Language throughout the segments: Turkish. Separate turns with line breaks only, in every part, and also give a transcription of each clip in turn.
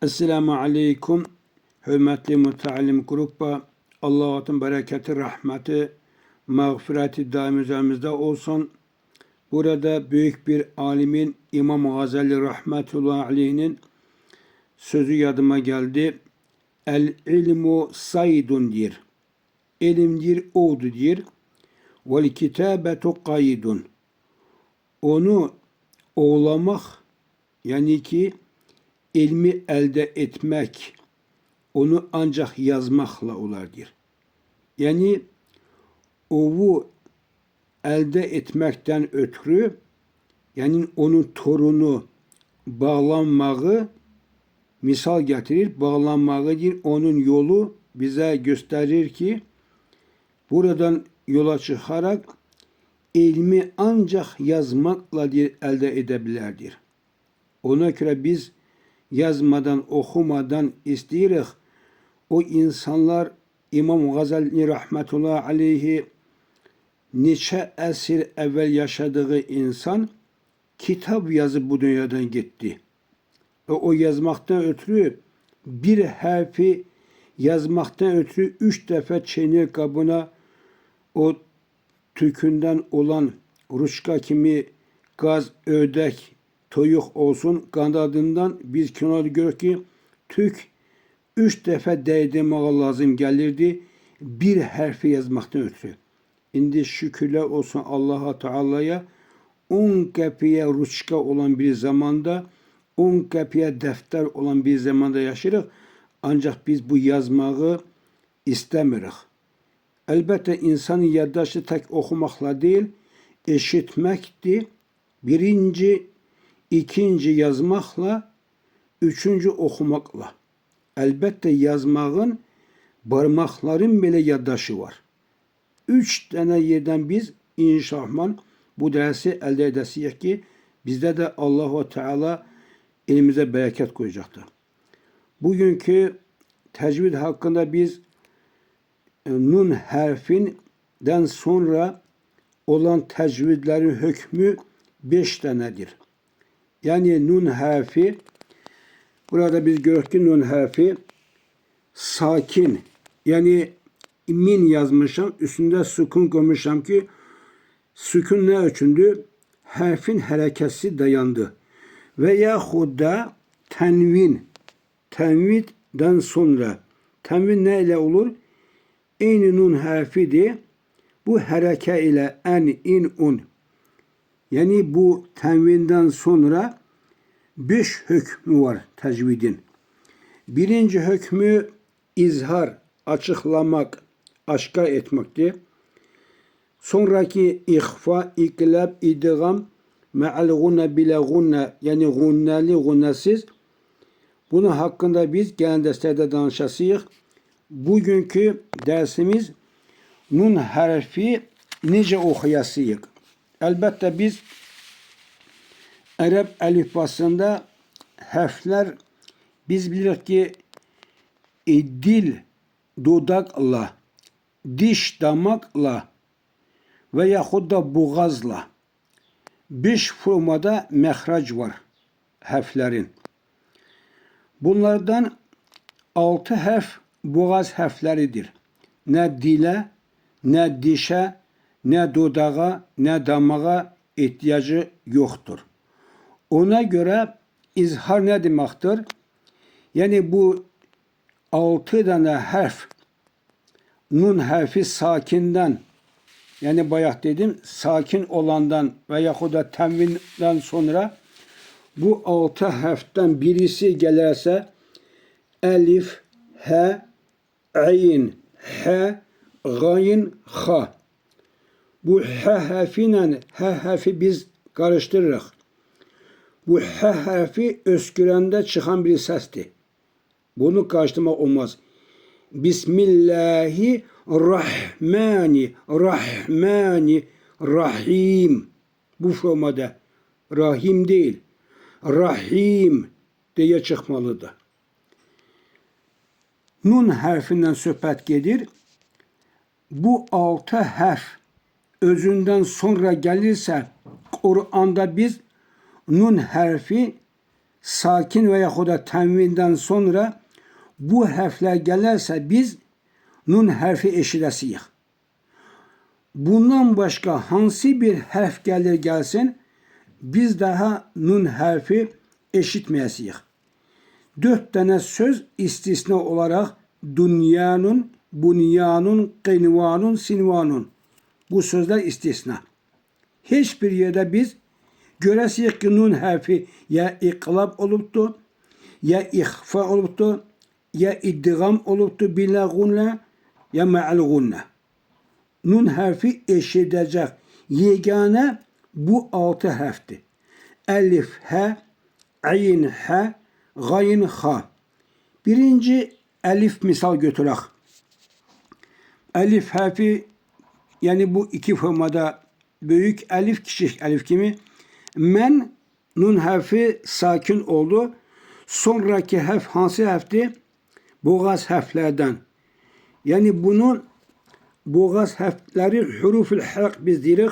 Esselamu aleyküm. Hürmetli müteallim gruba. Allah'ın bereketi, rahmeti, mağfireti daim üzerimizde olsun. Burada büyük bir alimin İmam Gazali rahmetullahi aleyhinin sözü yadıma geldi. El ilmu saydun dir. İlimdir, oğdudir. Vel kitabetu kaydun. Onu oğlamak, yani ki ilmi elde etmek, onu ancak yazmakla olardır. Yani ovu elde etmekten ötürü, yani onun torunu bağlanmağı misal getirir, bağlanmağıdır. Onun yolu bize gösterir ki buradan yola çıkarak ilmi ancak yazmakla elde edebilirdir. Ona göre biz yazmadan, okumadan istiyoruz. O insanlar İmam Gazali rahmetullahi aleyhi nice esir evvel yaşadığı insan kitap yazıp bu dünyadan gitti. O yazmaktan ötürü bir harfi yazmaktan ötürü 3 defa çeynir kabına o tükünden olan ruçka kimi gaz, ördek, toyuk olsun kanadından biz kenarda görür ki tük 3 defa değdirmeye lazım gelirdi bir harfi yazmaktan ötürü. Şimdi şükürler olsun Allah-u Teala'ya 10 kapıya ruçka olan bir zamanda 10 kapıya defter olan bir zamanda yaşarız. Ancak biz bu yazmayı istemiyoruz. Elbette insanın yaddaşı tek okumakla değil, işitmekti. Birinci, ikinci yazmakla, üçüncü okumakla. Elbette yazmağın parmakların bile yaddaşı var. 3 tane yerden biz inşallah bu dersi elde edesiyiz ki bizde de Allah-u Teala elimize bereket koyacaktır. Bugünkü tecvid hakkında biz nun harfinden sonra olan tecvidlerin hükmü 5 tanedir. Yani nun harfi, burada biz görüyoruz ki nun harfi sakin, yani min yazmışım, üstünde sükun koymuşum ki sükun ne ölçündü? Harfin harekesi dayandı. Veyahut da tenvin, tenvidden sonra, tenvin ne ile olur? Eyni nun harfidir. Bu hareke ile en, in, un. Yani bu tenvinden sonra 5 hükmü var tecvidin. Birinci hükmü izhar, açıklamak, aşkar etmektir. Sonraki ihfa, iklab, idgam, me'al gunne bile gunne, yani gunneli, gunnesiz. Bunun hakkında biz gelen derslerde danışasıyız. Bugünkü dersimiz nun harfi nice okuyasıyız. Elbette biz Arap alifbasında harfler biz biliriz ki dil dudakla, diş damakla veyahut da boğazla 5 formada mehraç var harflerin. Bunlardan 6 harf boğaz harfleridir. Ne dile, ne dişe, ne dudağa, ne damağa ihtiyacı yoktur. Ona göre izhar ne demektir? Yani bu 6 tane harf, nun harfi sakinden, yani bayaq dedim, sakin olandan veyahut da tenvinden sonra bu 6 harften birisi gelirse elif, he, ayn, he, gayn, ha. Bu he harfiyle he harfi biz karıştırırıq. Bu he harfi öskürende çıkan bir sestir. Bunu karıştırmak olmaz. Bismillahirrahmanirrahim. Bu formada. Rahim değil. Rahim diye çıkmalıdır. Nun harfinden söhbət gedir. Bu 6 harf özünden sonra gelirse Kur'an'da biz nun harfi sakin veya da tenvinden sonra bu harfler gelirse biz nun harfi eşidəsiyik. Bundan başka hansı bir harf gelir gelsin biz daha nun harfi eşitmeyəsiyik. 4 tane söz istisna olarak dünyanın, bunyanın, qinvanun, sinvanun. Bu sözler istisna. Hiçbir yerde biz görəsiyik ki nun harfi ya iqlab olubdu, ya ihfa olubdu, ya idgam olubdu bila gunne, ya ma'al gunne. Nun harfi eşidecek. Yegane bu 6 harfti. Elif, he, ayn, he, gayn, ha. Birinci elif misal götürək. Elif harfi yani bu iki formada büyük elif, küçük elif kimi. Men nun harfi sakin oldu. Sonraki harf hansı harfti? Boğaz harflerden. Yani bunun boğaz harfleri huruf-ül halk biz deyirik.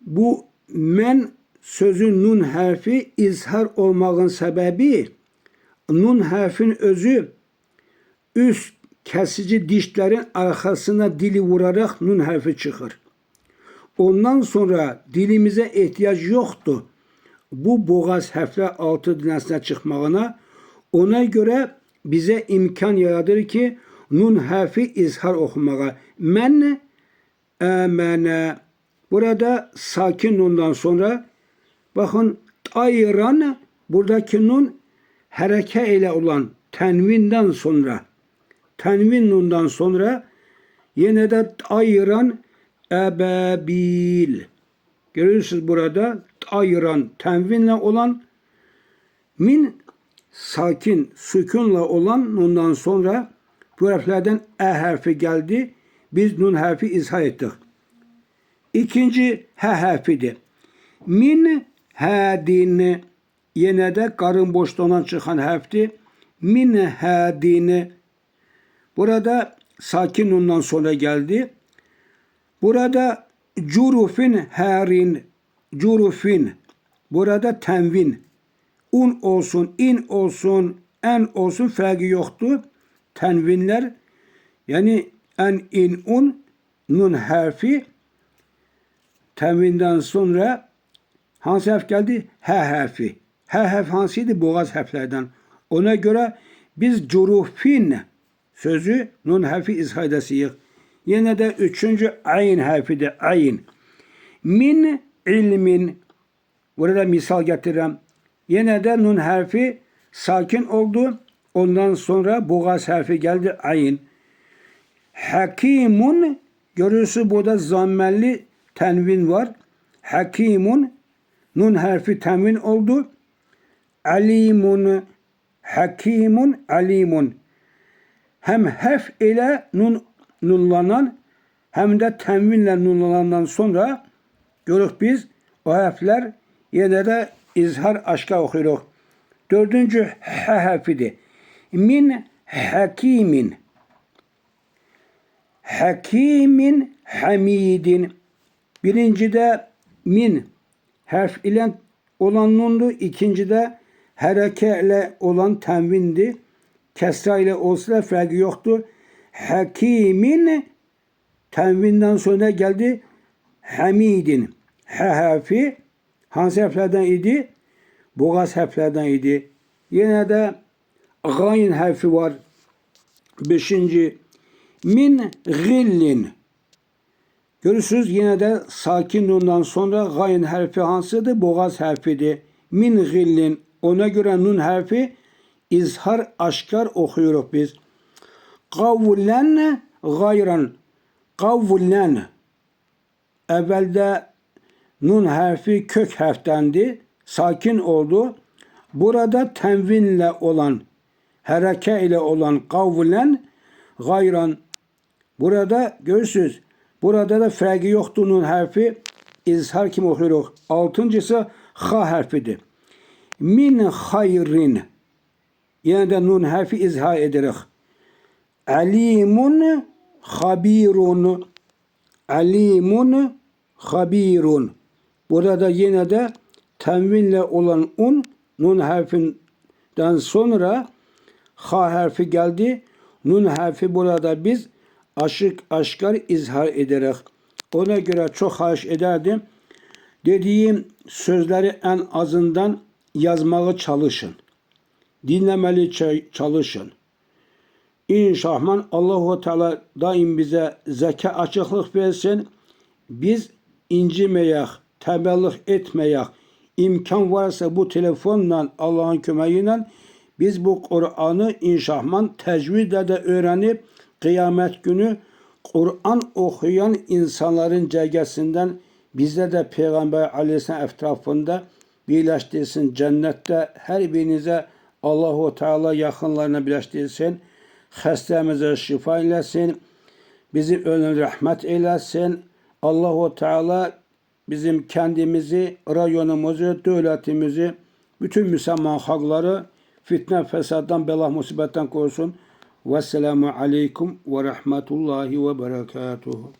Bu men sözün nun harfi izhar olmağın sebebi nun harfin özü üst kesici dişlerin arkasına dili vurarak nun harfi çıkır. Ondan sonra dilimize ihtiyaç yoktu. Bu boğaz harfler altı dinesine çıkmağına ona göre bize imkan yaradır ki nun harfi izhar okumağa. Men amene. Burada sakin nundan sonra bakın ayran buradaki nun hareke ile olan tenvinden sonra tenvin nundan sonra yine de ayran ebabil. Görüyorsunuz burada ayran tenvinle olan min sakin sükunla olan nundan sonra bu harflerden e harfi geldi. Biz nun harfi izhar ettik. İkinci he harfidir. Min hadini yine de karın boşluğundan çıkan harfti. Min hadini burada sakin nundan sonra geldi. Burada curufin harin curufin burada tenvin un olsun, in olsun, en olsun farkı yoktu. Tenvinler yani en, in, un, nun harfi tenvinden sonra hangi harf geldi? He harfi. He harf hansıydı? Boğaz harflerden. Ona göre biz curufin sözü nun harfi izhar edəsiyik. Yine de üçüncü ayn harfidir. Ayn. Min ilmin. Burada misal getireyim. Yine de nun harfi sakin oldu. Ondan sonra boğaz harfi geldi. Ayn. Hakimun. Görüyorsunuz burada zammelli tenvin var. Hakimun. Nun harfi tenvin oldu. Alimun. Hakimun. Alimun. Hem harf ile nunlanan hem de tenvinle nunlanandan sonra görürük biz o harfler yine de izhar aşka okuyoruz. Dördüncü he harfidir. Min hakimin. Hakimin hamidin. Birincide min harf ile olan nundu. İkincide hareke ile olan tenvindi. Kesra ile olsa da farkı yoktu. Hakimin tenvinden sonra geldi. Hamidin. He harfi hangi harflerden idi? Boğaz harflerden idi. Yine de gayn harfi var. Beşinci. Min gillin. Görürsünüz yine de sakin nundan sonra gayn harfi hansıdır? Boğaz harfidir. Min gillin. Ona göre nun harfi izhar aşkar okuyoruz biz. Kavlen gayran. Kavlen. Evvelde nun harfi kök harftendi. Sakin oldu. Burada tenvinle olan, hareke ile olan kavlen gayran. Burada görürsünüz. Burada da farkı yoktu nun harfi. İzhar kim okuyoruz? Altıncısı ha harfidir. Min hayrin. Yine de nun harfi izhar ederek. Alimun habirun. Alimun habirun. Burada yine de tenvinle olan un nun harfinden sonra ha harfi geldi. Nun harfi burada biz aşkar izhar ederek. Ona göre çok haş ederdim. Dediğim sözleri en azından yazmaya çalışın. Dinlemeli çalışın. İnşallah Allahu Teala daim bize zeka açıklık versin. Biz incimeyek, tembellik etmeyek. İmkan varsa bu telefonla Allah'ın kömeğiyle biz bu Kur'an'ı inşallah tecvidle de öğrenip kıyamet günü Kur'an okuyan insanların cergesinden bizde de Peygamber Aleyhisselam etrafında birleştirsin cennette. Her birinize Allahu Teala yakınlarına birleştirsin. Hastamize şifa eylesin. Bizim ölümüne rahmet eylesin. Allahu Teala bizim kendimizi, rayonumuzu, devletimizi, bütün Müslüman halkları fitne, fesattan, bela, musibetten korusun. Vesselamu aleyküm ve rahmetullahi ve berekatuhu.